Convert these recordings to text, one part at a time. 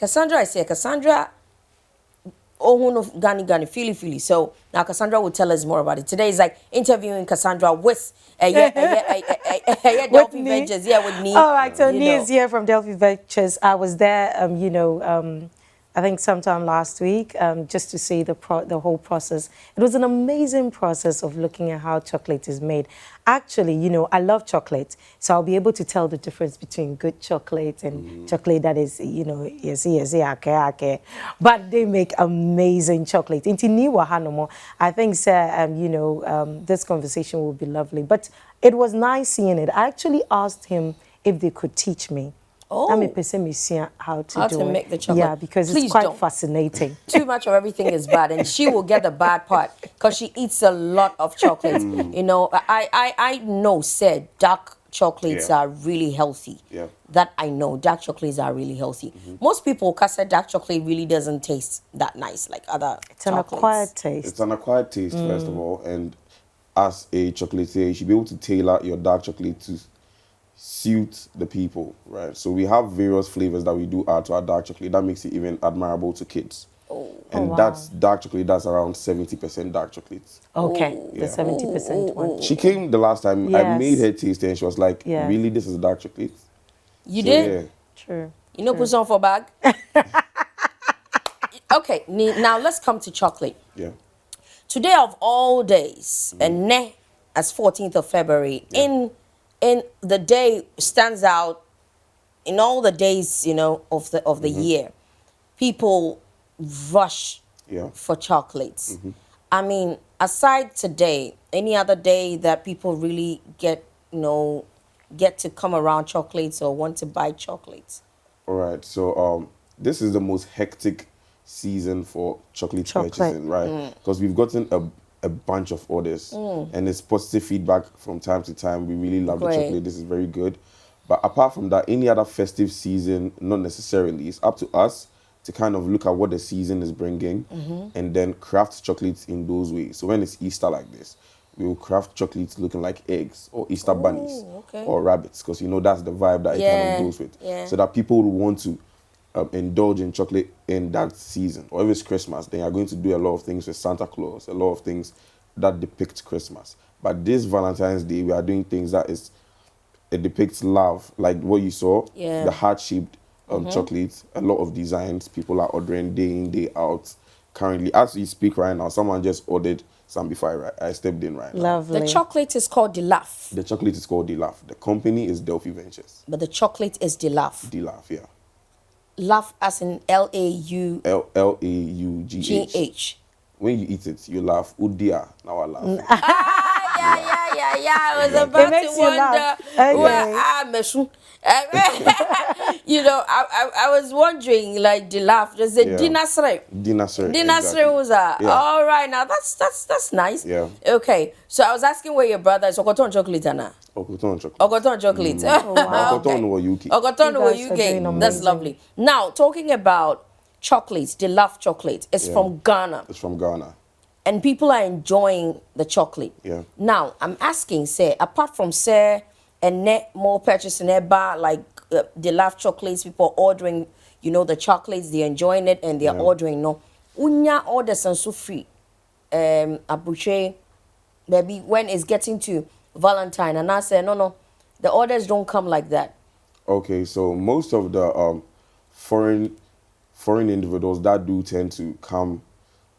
Cassandra, I say, Cassandra, oh, no, Gani, Philly. So now Cassandra will tell us more about it. Today is like interviewing Cassandra with Delphi Ventures. Yeah, with Nii. All right, so Nii is here from Delphi Ventures. I was there, I think sometime last week, just to see the whole process. It was an amazing process of looking at how chocolate is made. Actually, I love chocolate, so I'll be able to tell the difference between good chocolate and chocolate that is, but they make amazing chocolate. Inti Nii wahanomo. I think, sir, this conversation will be lovely. But it was nice seeing it. I actually asked him if they could teach me. Oh. How to make the chocolate. Yeah, because Please it's quite don't. fascinating. Too much of everything is bad, and she will get the bad part because she eats a lot of chocolates. I know said dark chocolates are really healthy. Yeah. That I know, dark chocolates are really healthy. Most people cause dark chocolate really doesn't taste that nice like other It's chocolates. an acquired taste. It's an acquired taste, first of all, and as a chocolatier, you should be able to tailor your dark chocolate to suit the people, right? So we have various flavors that we do add to our dark chocolate. That makes it even admirable to kids. And wow. that's dark chocolate. That's around 70% dark chocolate. Okay, Yeah. the 70% one. She came the last time. I Yes. made her taste it, and she was like, Yeah. "Really, this is dark chocolate?" You So, did? Yeah. True. You know, put some for bag. Okay, now let's come to chocolate. Yeah. Today of all days, and as 14th of February, in the day stands out in all the days, of the year. People rush for chocolates. I mean, aside today, any other day that people really get to come around chocolates or want to buy chocolates? All right. So this is the most hectic season for chocolate purchasing, right? Because we've gotten a bunch of orders, and it's positive feedback from time to time. We really love the chocolate. This is very good. But apart from that, any other festive season, not necessarily. It's up to us to kind of look at what the season is bringing and then craft chocolates in those ways. So when it's Easter like this, we will craft chocolates looking like eggs or Easter bunnies or rabbits, because that's the vibe that it kind of goes with. Yeah. So that people will want to indulge in chocolate in that season. Or if it's Christmas, then you're going to do a lot of things with Santa Claus, a lot of things that depict Christmas. But this Valentine's Day, we are doing things that it depicts love, like what you saw, the heart-shaped chocolates, a lot of designs. People are ordering day in, day out. Currently, as we speak right now, someone just ordered some before I stepped in right now. Lovely. The chocolate is called Dilaf. The chocolate is called Dilaf. The company is Delphi Ventures. But the chocolate is Dilaf. Dilaf, yeah. Laugh as in L-A-U... L-A-U-G-H. When you eat it, you laugh. Udia, now I laugh. Yeah. I was about to wonder where I was wondering, like, the laugh. There's a dinasre. Dinasre was all right. Now that's nice. Yeah. Okay. So I was asking where your brother is. Okoton chocolate, Anna. Okoton chocolate. Okoton chocolate. Okoton no UK. Okoton no UK. That's lovely. Now talking about chocolates, the Love chocolate is from Ghana. It's from Ghana. And people are enjoying the chocolate. Yeah. Now, I'm asking, say, apart from, say, and net more purchasing a bar, like the Love chocolates, people ordering, the chocolates, they're enjoying it and they're ordering, no. Unya orders and so free. Abuche, maybe when it's getting to Valentine, and I say, no, the orders don't come like that. Okay, so most of the foreign individuals that do tend to come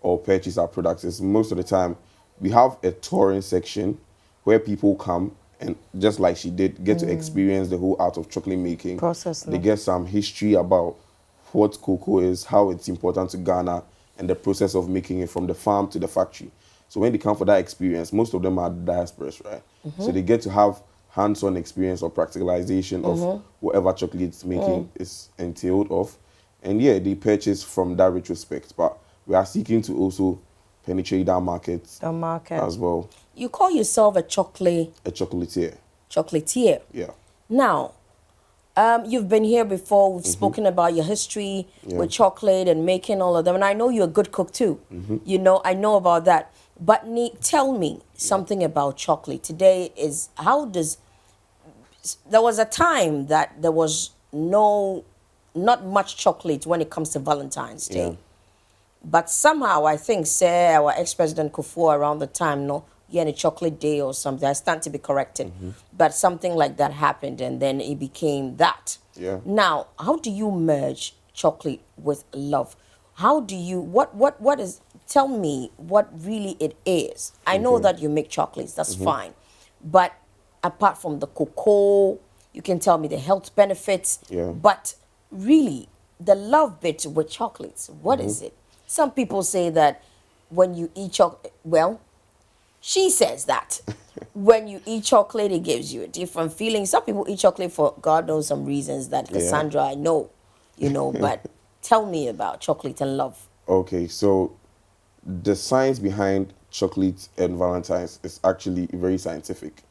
or purchase our products is most of the time we have a touring section where people come and, just like she did, get to experience the whole art of chocolate making process. They get some history about what cocoa is, how it's important to Ghana, and the process of making it from the farm to the factory. So when they come for that experience, most of them are diasporas, right? So they get to have hands-on experience or practicalization of whatever chocolate making is entailed of. And yeah, they purchase from that retrospect. But we are seeking to also penetrate that market. The market. As well. You call yourself a chocolatier. A chocolatier. Chocolatier. Yeah. Now, you've been here before. We've spoken about your history with chocolate and making all of them. And I know you're a good cook too. I know about that. But tell me something about chocolate. Today there was a time that there was no not much chocolate when it comes to Valentine's Day. Yeah. But somehow I think, say, our ex-president Kufuor around the time, no, he had a chocolate day or something. I stand to be corrected. But something like that happened, and then it became that. Yeah. Now, how do you merge chocolate with love? How do you, what is, tell me what really it is. I know that you make chocolates, that's fine. But apart from the cocoa, you can tell me the health benefits. Yeah. But really, the love bit with chocolates, what is it? Some people say that when you eat chocolate, well, she says that when you eat chocolate, it gives you a different feeling. Some people eat chocolate for God knows some reasons that Cassandra, I know, but tell me about chocolate and love. Okay, so the science behind chocolate and Valentine's is actually very scientific,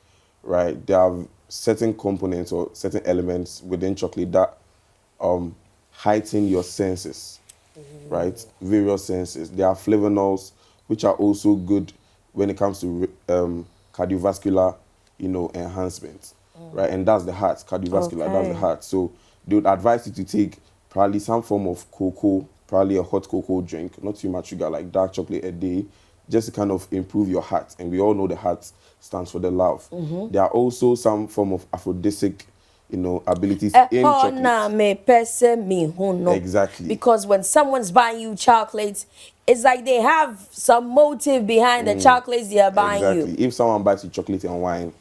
right? There are certain components or certain elements within chocolate that heighten your senses, right? Various senses. There are flavonols, which are also good when it comes to cardiovascular, enhancement, right? And that's the heart, cardiovascular, that's the heart. So they would advise you to take probably some form of cocoa, probably a hot cocoa drink, not too much sugar, like dark chocolate a day, just to kind of improve your heart. And we all know the heart stands for the love. There are also some form of aphrodisiac, abilities in chocolate. Exactly. Because when someone's buying you chocolates, it's like they have some motive behind the chocolates they are buying Exactly. you. If someone buys you chocolate and wine,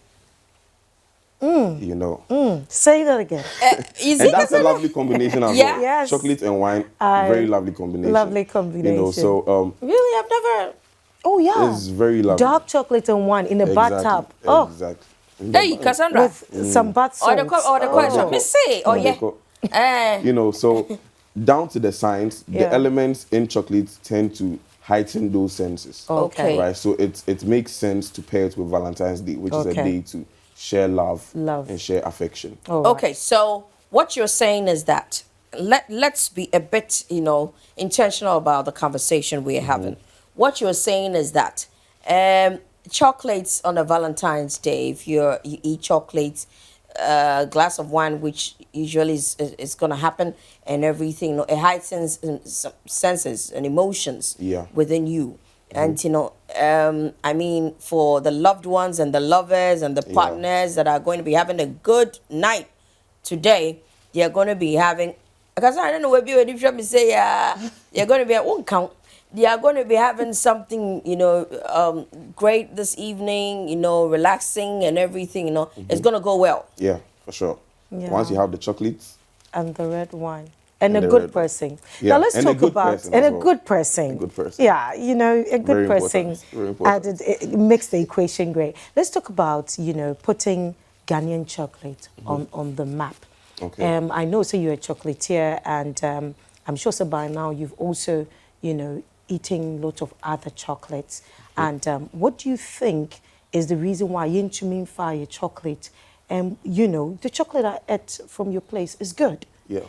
Say that again. You see, and that's a lovely combination as well. Yes. Chocolate and wine, very lovely combination. Lovely combination. So really, I've never. Oh yeah. it's very lovely. Dark chocolate and wine in a bathtub. Oh, Exactly. Hey, Cassandra. with some bath Or salts. the question. Me say, oh yeah. So down to the science, Yeah. the elements in chocolate tend to heighten those senses. Okay. Right. So it makes sense to pair it with Valentine's Day, which is a Okay. day to share love, Love. and share affection. All right. Okay, so what you're saying is that let's be a bit, intentional about the conversation we're having. What you're saying is that chocolates on a Valentine's Day, if you eat chocolates, a glass of wine, which usually is going to happen, and everything, it heightens some senses and emotions within you. And, I mean, for the loved ones and the lovers and the partners that are going to be having a good night today, they're going to be having, because I don't know where you say, you're going to be at one count. They are going to be having something, great this evening, relaxing and everything, It's going to go well. Yeah, for sure. Yeah. Once you have the chocolates, And the red wine. And And a the good red- pressing. Yeah, Now let's and a talk good about pressing and as a well. good pressing. A good pressing. Yeah, a good Very pressing. important. Very important. It makes the equation great. Let's talk about putting Ghanaian chocolate on the map. Okay. I know, so you're a chocolatier, and I'm sure so by now you've also eating lots of other chocolates. And what do you think is the reason why you into fire chocolate? The chocolate I ate from your place is good. Yeah.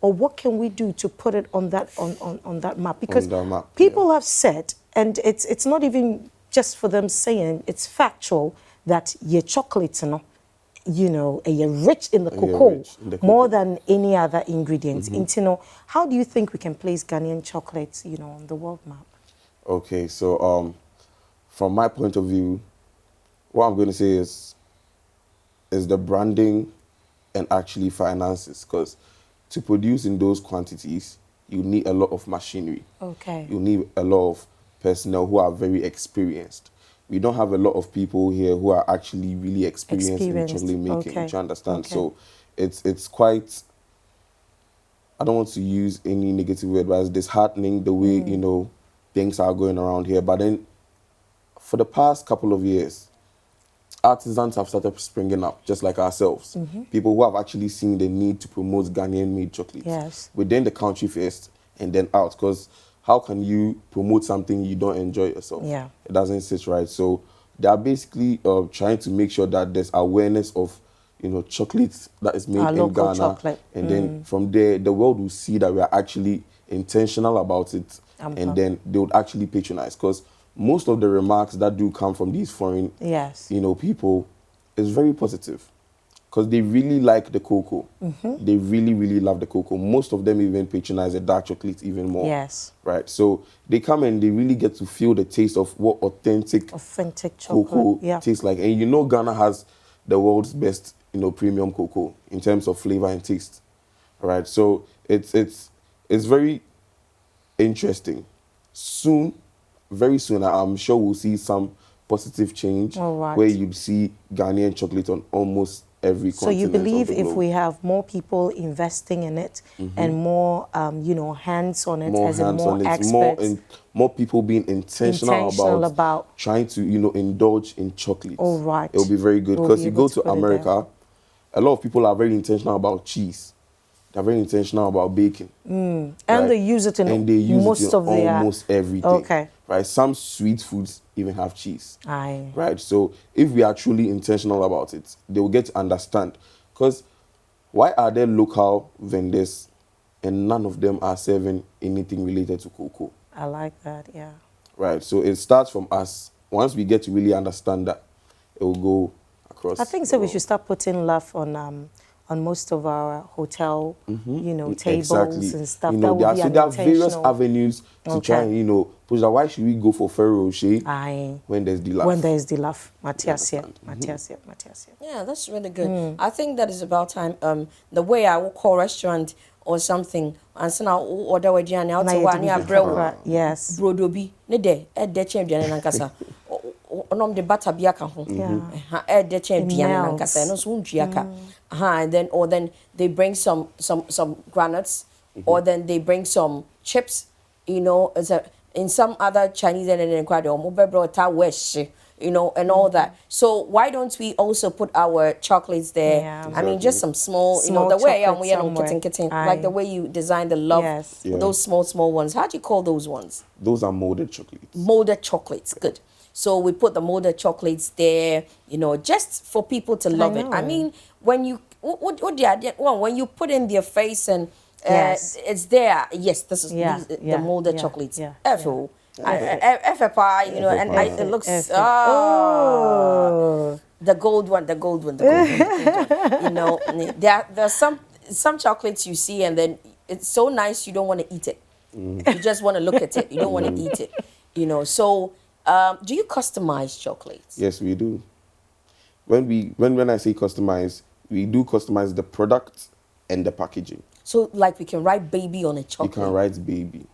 Or what can we do to put it on that map? Because that map, people have said, and it's not even just for them saying, it's factual that your chocolates are you're rich in the cocoa more than any other ingredients. How do you think we can place Ghanaian chocolates, on the world map? Okay, so from my point of view, what I'm going to say is the branding and actually finances, because to produce in those quantities, you need a lot of machinery. Okay. You need a lot of personnel who are very experienced. We don't have a lot of people here who are actually really experienced in chocolate making. Okay. Do you understand? Okay. So it's quite, I don't want to use any negative word, but it's disheartening the way, things are going around here. But then for the past couple of years, artisans have started springing up, just like ourselves. People who have actually seen the need to promote Ghanaian-made chocolates. Yes. Within the country first and then out. Because how can you promote something you don't enjoy yourself? Yeah. It doesn't sit right. So they are basically trying to make sure that there's awareness of, chocolate that is made Our in local Ghana. chocolate. And then from there, the world will see that we are actually intentional about it. And then they would actually patronize. Because most of the remarks that do come from these foreign, Yes. people is very positive. because they really like the cocoa. They really, really love the cocoa. Most of them even patronize the dark chocolate even more. Yes. Right. So they come and they really get to feel the taste of what authentic chocolate cocoa tastes like. And you know, Ghana has the world's best, premium cocoa in terms of flavor and taste. Right. So it's very interesting. Soon, very soon, I'm sure we'll see some positive change where you see Ghanaian chocolate on almost every continent. So you believe of the if globe. we have more people investing in it and more, hands on it, More as in hands more on it, experts, more people being intentional about trying to, indulge in chocolates. All right. It'll be very good because you go to America, a lot of people are very intentional about cheese. They're very intentional about baking. And they use it in almost everything. Okay. Right. Some sweet foods even have cheese. Aye. Right. So if we are truly intentional about it, they will get to understand. Because why are there local vendors and none of them are serving anything related to cocoa? I like that, yeah. Right. So it starts from us. Once we get to really understand that, it will go across. I think so. We should start putting love on most of our hotel, tables and stuff. There are various avenues to try and, push that. Why should we go for Ferrero Rocher when there's the love? When there's the love. Matthias. Yeah, that's really good. I think that is about time. The way I will call restaurant or something, and so now order with Gianni out to one year yes. Brodobi, ne de, change and Ankasa. Onom de butter biaka ho. De change and Ankasa, no soon jiaka. And then they bring some granuts, or then they bring some chips, in some other Chinese and inquiry or mobile wish, and all that. So why don't we also put our chocolates there? Yeah. I mean, just some small the way like the way you design the love, those small ones. How do you call those ones? Those are molded chocolates. Molded chocolates, good. So we put the molded chocolates there, just for people to love it. I mean, when you when you put in their face and it's there. Yes, this is the molded chocolates. FFI, and it looks the gold one. There's some chocolates you see and then it's so nice you don't want to eat it. You just want to look at it. You don't want to eat it. So do you customize chocolates? Yes, we do. When I say customize, we do customize the product and the packaging. So, like, we can write baby on a chocolate. You can write baby.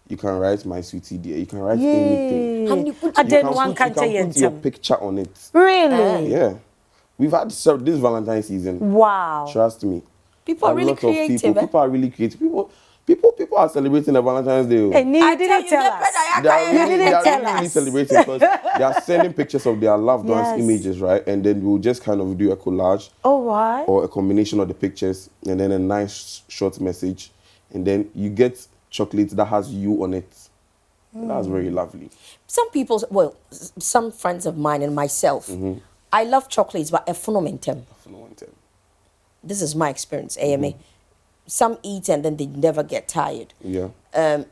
You can write my sweetie dear. You can write anything. And you put your picture on it. Really? Yeah. We've had this Valentine's season. Wow. Trust me. People are really creative. People are really creative. People are celebrating the Valentine's Day. Hey, you didn't tell us. They are really celebrating because they are sending pictures of their loved ones' images, right? And then we'll just kind of do a collage. Oh, right. Or a combination of the pictures and then a nice short message. And then you get chocolate that has you on it. That's very lovely. Some friends of mine and myself, I love chocolates, but a phenomenon. This is my experience, AMA. Some eat and then they never get tired. Yeah.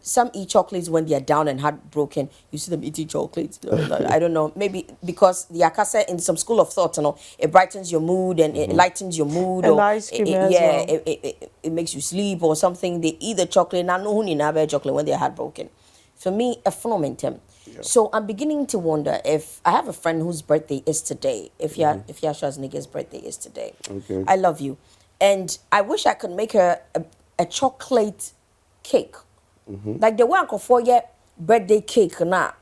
Some eat chocolates when they are down and heartbroken. You see them eating chocolates. I don't know. Maybe because the akasa in some school of thought, it brightens your mood and it lightens your mood. And ice cream it makes you sleep or something. They eat the chocolate. Now no one have chocolate when they are heartbroken. For me, a phenomenon. Yeah. So I'm beginning to wonder if I have a friend whose birthday is today. If Yasha's nigga's birthday is today. Okay. I love you. And I wish I could make her a chocolate cake. Like the one for your birthday cake now.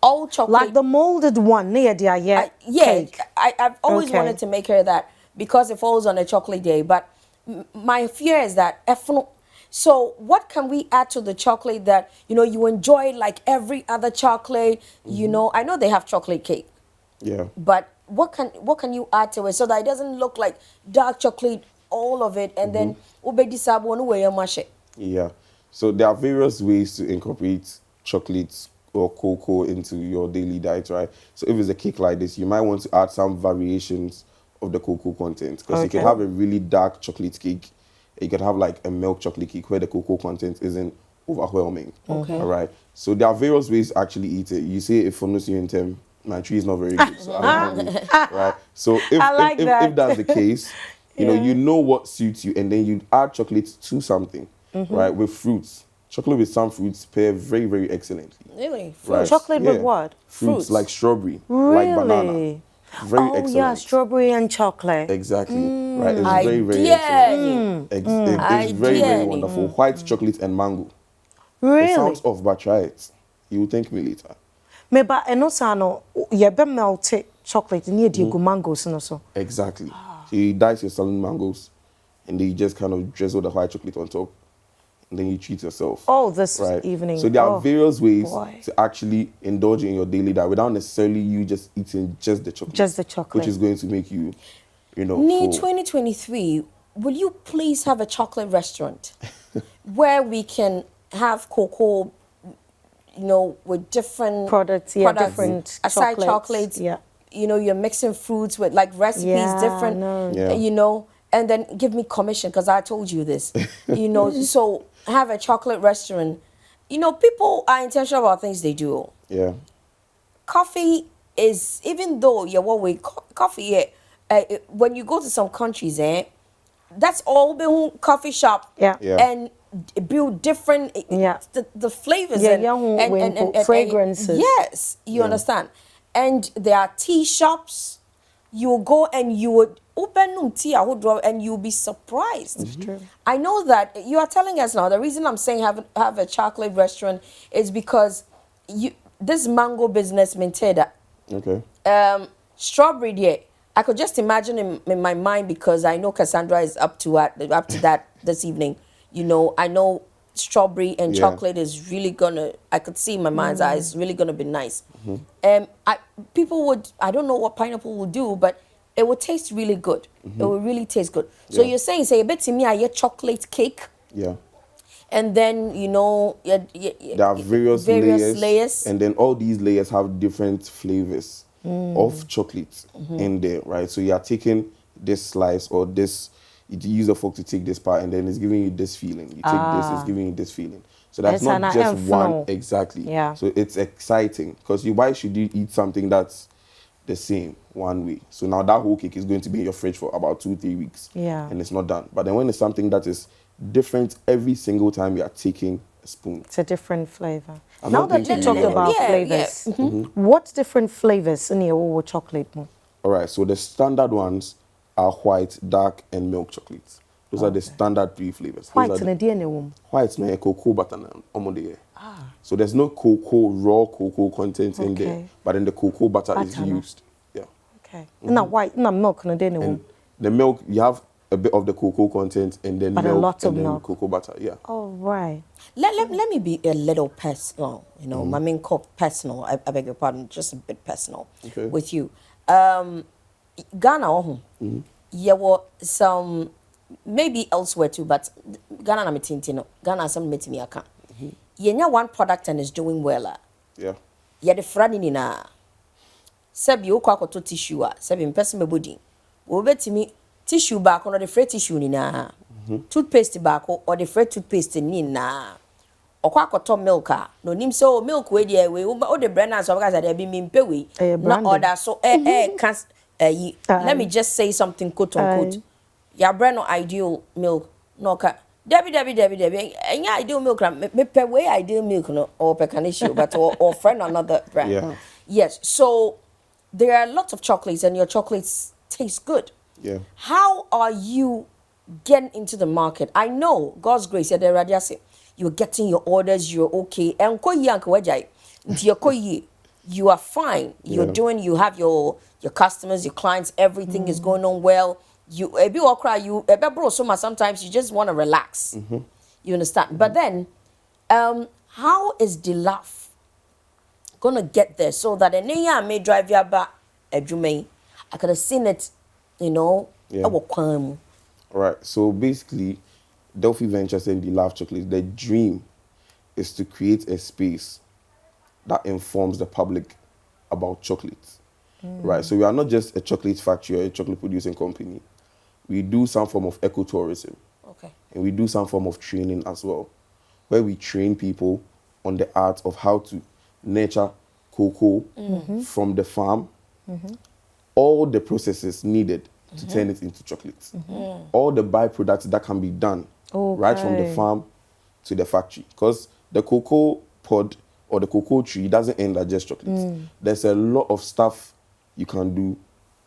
All chocolate. Like the molded one near the cake. I've always wanted to make her that because it falls on a chocolate day. But my fear is that so what can we add to the chocolate that you enjoy like every other chocolate? I know they have chocolate cake. Yeah. But what can you add to it so that it doesn't look like dark chocolate, all of it, and then yeah. So there are various ways to incorporate chocolates or cocoa into your daily diet, right? So if it's a cake like this, you might want to add some variations of the cocoa content because you can have a really dark chocolate cake. You could have like a milk chocolate cake where the cocoa content isn't overwhelming. Okay. All right. So there are various ways to actually eat it. You say if for you in term my tree is not very good, so I don't mango, right? So if I like that. if that's the case, you know what suits you, and then you add chocolate to something, right? With fruits, chocolate with some fruits pair very, very excellently. Really? Right? Chocolate with what? Fruits like strawberry, Really? like banana. Very Oh excellent. yeah, strawberry and chocolate. Exactly. Right. It's I very, very dare excellent. I It's very, very dare wonderful. White chocolate and mango. It Really? sounds off, but try it. You will thank me later. Me ba eno sa no ye be melt chocolate ni e gu mangoes no so. Exactly. So you dice your selling mangoes, and then you just kind of drizzle the white chocolate on top, and then you treat yourself. Oh, this right? evening. So there are various ways boy. to actually indulge in your daily diet without necessarily you just eating just the chocolate. Just the chocolate. Which is going to make you, Nii, full. 2023, will you please have a chocolate restaurant where we can have cocoa, with different Products, different aside chocolates, chocolates. yeah. You're mixing fruits with like recipes, Yeah, different, no. Yeah. and then give me commission because I told you this, so have a chocolate restaurant. People are intentional about things they do. Yeah. Coffee is, even though coffee, when you go to some countries, that's all been coffee shop. Yeah. Yeah. And build different the flavors Yeah, and fragrances. yes, you understand. And there are tea shops. You will go and you would open tea and you'll be surprised. It's true. I know that you are telling us now. The reason I'm saying have a chocolate restaurant is because this mango business maintained. Okay. Strawberry there. I could just imagine in my mind because I know Cassandra is up to that this evening. I know strawberry and chocolate is really gonna. I could see in my mind's eye it's really gonna be nice. People would. I don't know what pineapple will do, but it would taste really good. It would really taste good. So you're saying, say a bit to me, I get chocolate cake. Yeah. And then There are various layers, and then all these layers have different flavors of chocolate in there, right? So you are taking this slice or this, you use a fork to take this part, and then it's giving you this feeling. You take this, it's giving you this feeling. So that's not just one exactly. Yeah. So it's exciting because why should you eat something that's the same one way? So now that whole cake is going to be in your fridge for about 2-3 weeks. Yeah. And it's not done. But then when it's something that is different every single time you are taking a spoon. It's a different flavor. I'm Now not that you thinking talked about about Yeah, flavors, yeah. what different flavors in your chocolate? Mo? All right, so the standard ones are white, dark, and milk chocolates. Those are the standard 3 flavors. Those White are and a DNA womb. white, no cocoa butter, so there's no raw cocoa content in there, Okay. but then the cocoa butter is Butter, no. used. Yeah. Okay. Now white, now milk and a DNA womb. And the milk, you have a bit of the cocoa content, and then But a milk, lot of and then milk. cocoa butter. Yeah. Oh right. Let me be a little personal, my main call personal. I beg your pardon, just a bit personal with you. Ghana, there were some, maybe elsewhere too, but Ghana na metintino. Ghana some metimi aka. Yenya one product and is doing well. Yeah. Ya de frani ni na. Sebi okwa akoto tissue a, sebi mpese mebodi. Wo betimi tissue back on the free tissue ni na. Toothpaste back or the free toothpaste ni na. Okwa akoto milk a, no nim so milk we dey we o de brand so because dey be mimpe we. Na order so let me just say something quote unquote. Ya brand no ideal milk no ka. Debbie. Enya ideal milk me pe way ideal milk no or pecanisho but or friend another brand. Yeah. Yes. So there are lots of chocolates and your chocolates taste good. Yeah. How are you getting into the market? I know God's grace, you're getting your orders, you're okay. And you are fine. You're doing, you have your customers, your clients, everything is going on well. Sometimes you just want to relax. You understand? But then, how is the laugh gonna get there so that I may drive you back I could have seen it, Yeah. All right. So basically, Delphi Ventures and the Love Chocolate, the dream is to create a space that informs the public about chocolate. Right. So we are not just a chocolate factory or a chocolate producing company. We do some form of ecotourism. Okay. And we do some form of training as well, where we train people on the art of how to nurture cocoa from the farm, all the processes needed to turn it into chocolate, all the byproducts that can be done right from the farm to the factory. Because the cocoa pod or the cocoa tree doesn't end at just chocolate. There's a lot of stuff you can do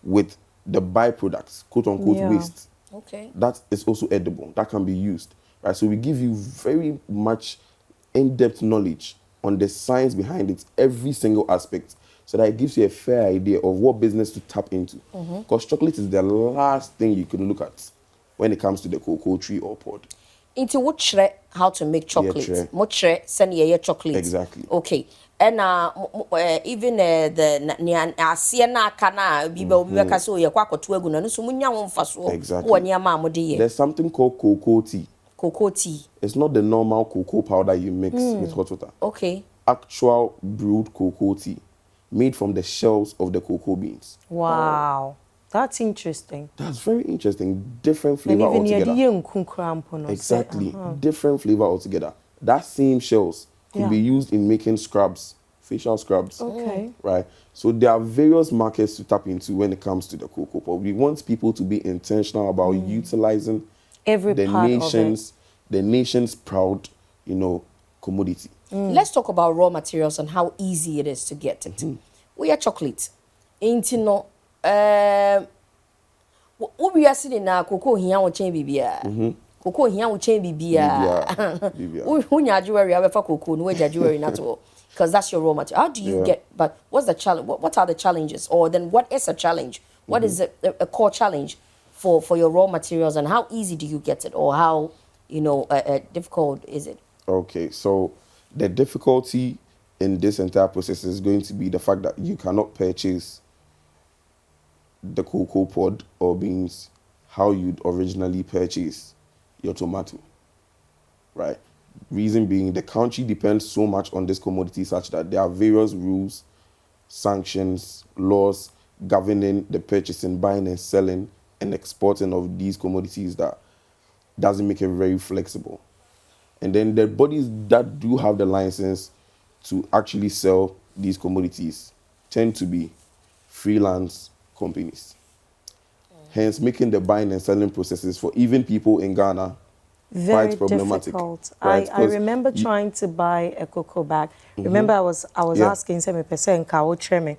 with the byproducts, quote unquote, waste. Okay. That is also edible. That can be used, right? So we give you very much in-depth knowledge on the science behind it, every single aspect, so that it gives you a fair idea of what business to tap into. Because chocolate is the last thing you can look at when it comes to the cocoa tree or pod. Into what shred how to make chocolate? Yeah, What shred send ye chocolate? Exactly. Okay. And even the asiana kana bibe obi ka so ye kwakoto agu no so munya wo mfaso Exactly. wo nia ma mode ye. There's something called cocoa tea. Cocoa tea. It's not the normal cocoa powder you mix with hot water. Okay. Actual brewed cocoa tea made from the shells of the cocoa beans. Wow. That's interesting. That's very interesting. Different flavor And even altogether. Exactly. Different flavor altogether. That same shells could be used in making scrubs, facial scrubs. Okay. Right? So there are various markets to tap into when it comes to the cocoa. But we want people to be intentional about utilizing Every the part nation's proud, commodity. Let's talk about raw materials and how easy it is to get it. We are chocolate. Ain't no we are sitting na cocoa here on chain bibia. Cocoa here on chain bibia. Who nya jewelry I for cocoa no jewelry not all. Because that's your raw material. How do you get, but what's the challenge? What are the challenges? Or then what is a challenge? What is a core challenge for your raw materials, and how easy do you get it, or how difficult is it? Okay, so the difficulty in this entire process is going to be the fact that you cannot purchase the cocoa pod or beans how you'd originally purchase your tomato, right? Reason being, the country depends so much on this commodity such that there are various rules, sanctions, laws governing the purchasing, buying and selling and exporting of these commodities that doesn't make it very flexible. And then the bodies that do have the license to actually sell these commodities tend to be freelance companies. Hence, making the buying and selling processes for even people in Ghana very quite problematic. Difficult. Right? I remember trying to buy a cocoa bag. Remember, I was asking some percent cow treme.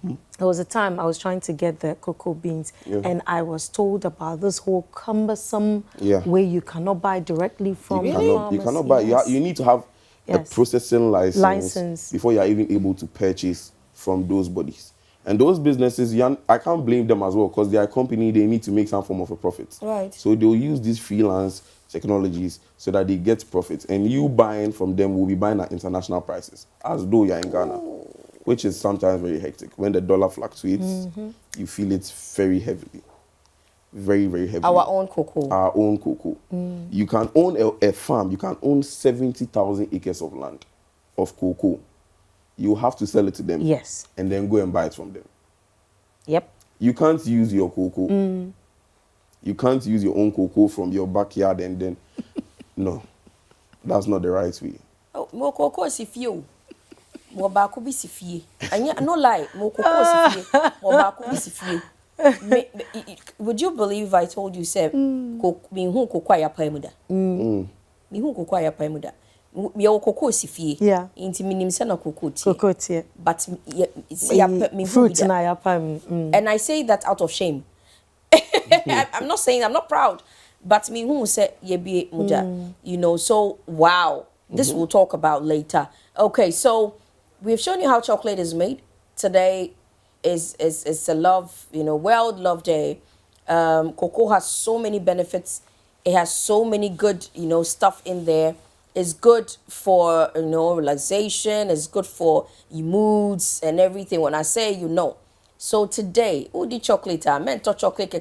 There was a time I was trying to get the cocoa beans, and I was told about this whole cumbersome way you cannot buy directly from the farmers. You cannot buy. You need to have a processing license before you are even able to purchase from those bodies. And those businesses, I can't blame them as well, because they are a company, they need to make some form of a profit. Right. So they'll use these freelance technologies so that they get profits. And you buying from them will be buying at international prices, as though you're in Ghana, which is sometimes very hectic. When the dollar fluctuates, you feel it very heavily. Very, very heavily. Our own cocoa. Our own cocoa. You can own a farm, you can own 70,000 acres of land of cocoa. You have to sell it to them. Yes. And then go and buy it from them. Yep. You can't use your cocoa. You can't use your own cocoa from your backyard and then... No. That's not the right way. Oh, mo cocoa is if you. Mo ba ko bi sifie. Anya no lie, mo cocoa sifie. Mo ba ko bi sifie. Would you believe if I told you say me hu cocoa ya pa mu da? Me hu cocoa ya pa mu da. Me o cocoa sifie. Yeah. Inti minim se na cocoa tie. Cocoa tea. But me fruit na ya pa. And I say that out of shame. I'm not saying I'm not proud, but me who say ye be muda, so wow, this we'll talk about later. Okay, so we've shown you how chocolate is made. Today is a love, World Love Day. Cocoa has so many benefits. It has so many good, stuff in there. It's good for, relaxation. It's good for your moods and everything. When I say, So today, who did chocolate? I meant to chocolate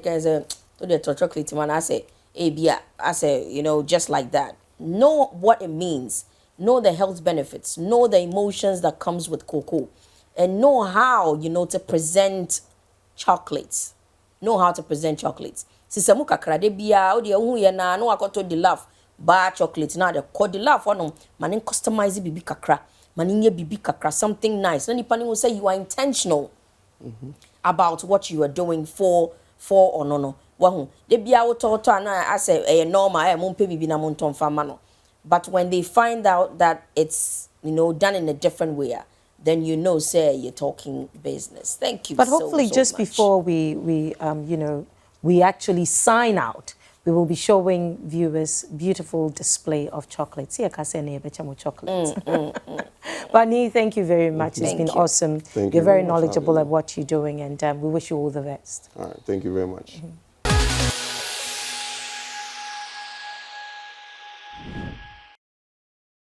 chocolate man. I say, I say, just like that. Know what it means. Know the health benefits. Know the emotions that comes with cocoa. And know how, to present chocolates. Know how to present chocolates. Sisamu kakrade biya, odi ehu ye na no akoto the love bar chocolate na de ko the love ono manen customize bibi kakra. Maninye bibi kakra, something nice. Then you will say you are intentional about what you are doing for or no. Wahu. They be out to I say a normal mumpe bibi na munton famano. But when they find out that it's done in a different way, then say you're talking business. Thank you. But hopefully, so just much. before we actually sign out, we will be showing viewers beautiful display of chocolates. Here, chocolates. But Nii, thank you very much. It's been awesome. Thank You're you very very much, knowledgeable at what you're doing, and we wish you all the best. All right. Thank you very much.